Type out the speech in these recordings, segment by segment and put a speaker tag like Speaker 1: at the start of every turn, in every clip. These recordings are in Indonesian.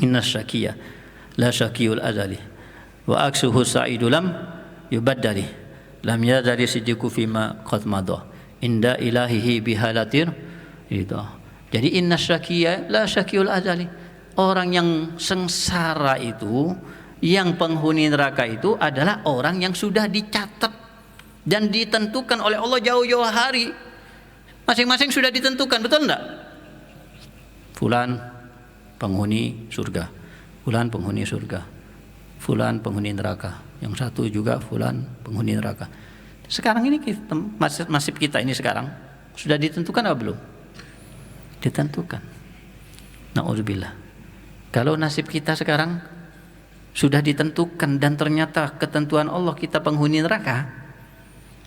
Speaker 1: Inna syakiya la syakiyul azali wa aksuhu sa'idu lam yubaddali lam yazali siddiqu fima qad madha inda ilahihi bihalatir itu. Jadi inna syakiya la syakiyul azali, orang yang sengsara itu, yang penghuni neraka itu adalah orang yang sudah dicatat dan ditentukan oleh Allah jauh-jauh hari. Masing-masing sudah ditentukan, betul enggak? Fulan penghuni surga, fulan penghuni surga, fulan penghuni neraka, yang satu juga fulan penghuni neraka. Sekarang ini nasib kita ini sekarang sudah ditentukan atau belum? Ditentukan. Na'udzubillah. Kalau nasib kita sekarang sudah ditentukan dan ternyata ketentuan Allah kita penghuni neraka,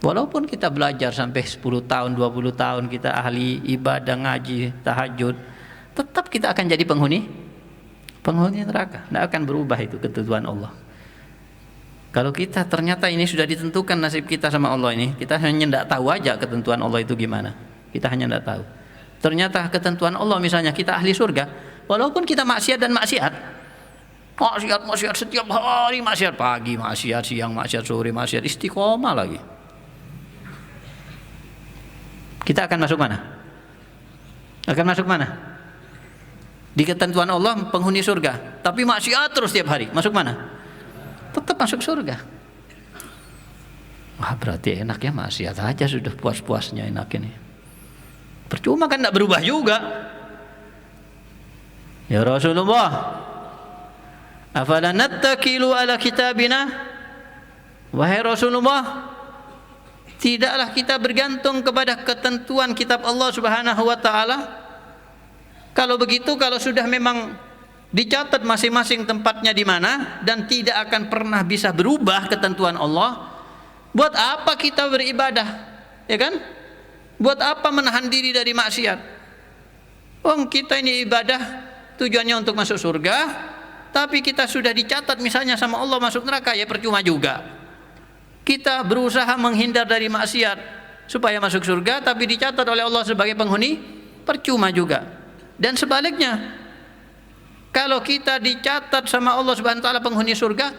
Speaker 1: walaupun kita belajar sampai 10 tahun, 20 tahun, kita ahli ibadah, ngaji, tahajud, tetap kita akan jadi penghuni neraka. Tidak akan berubah itu ketentuan Allah. Kalau kita ternyata ini sudah ditentukan nasib kita sama Allah ini, kita hanya tidak tahu aja ketentuan Allah itu gimana. Kita hanya tidak tahu. Ternyata ketentuan Allah misalnya kita ahli surga, walaupun kita maksiat dan maksiat setiap hari, maksiat pagi, maksiat siang, maksiat sore, maksiat istiqomah lagi. Kita akan masuk mana? Akan masuk mana? Di ketentuan Allah penghuni surga, tapi maksiat terus tiap hari, masuk mana? Tetap masuk surga. Wah, berarti enak ya, maksiat aja sudah puas-puasnya enak ini. Percuma kan tidak berubah juga. Ya Rasulullah, afala nattakilu ala kitabina? Wahai Rasulullah, tidaklah kita bergantung kepada ketentuan kitab Allah Subhanahu wa taala? Kalau begitu, kalau sudah memang dicatat masing-masing tempatnya di mana dan tidak akan pernah bisa berubah ketentuan Allah, buat apa kita beribadah? Ya kan? Buat apa menahan diri dari maksiat? Kita ini ibadah tujuannya untuk masuk surga, tapi kita sudah dicatat misalnya sama Allah masuk neraka, ya percuma juga. Kita berusaha menghindar dari maksiat supaya masuk surga, tapi dicatat oleh Allah sebagai penghuni, percuma juga. Dan sebaliknya, kalau kita dicatat sama Allah Subhanahu wa taala penghuni surga,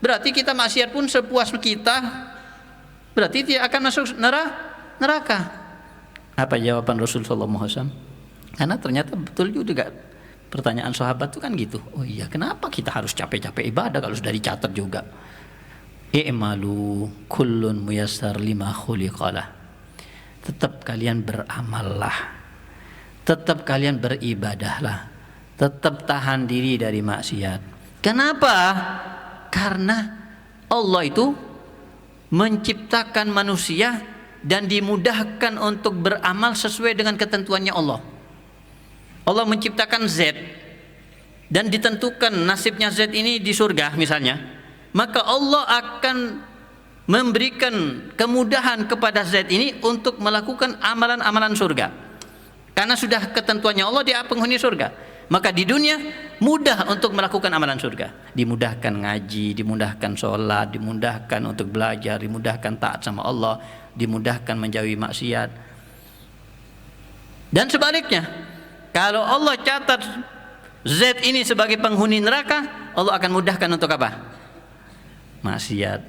Speaker 1: berarti kita maksiat pun sepuas kita, berarti tidak akan masuk neraka. Apa jawaban Rasul sallallahu alaihi wasallam? Karena ternyata betul juga pertanyaan sahabat itu kan gitu. Oh iya, kenapa kita harus capek-capek ibadah kalau sudah dicatat juga? I'malu kullun muyassar lima khuliqalah. Tetap kalian beramallah, tetap kalian beribadahlah, tetap tahan diri dari maksiat. Kenapa? Karena Allah itu menciptakan manusia dan dimudahkan untuk beramal sesuai dengan ketentuannya Allah. Allah menciptakan Z dan ditentukan nasibnya Z ini di surga misalnya, maka Allah akan memberikan kemudahan kepada Z ini untuk melakukan amalan-amalan surga. Karena sudah ketentuannya Allah dia penghuni surga, maka di dunia mudah untuk melakukan amalan surga. Dimudahkan ngaji, dimudahkan sholat, dimudahkan untuk belajar, dimudahkan taat sama Allah, dimudahkan menjauhi maksiat. Dan sebaliknya, kalau Allah catat Z ini sebagai penghuni neraka, Allah akan mudahkan untuk apa? Maksiat.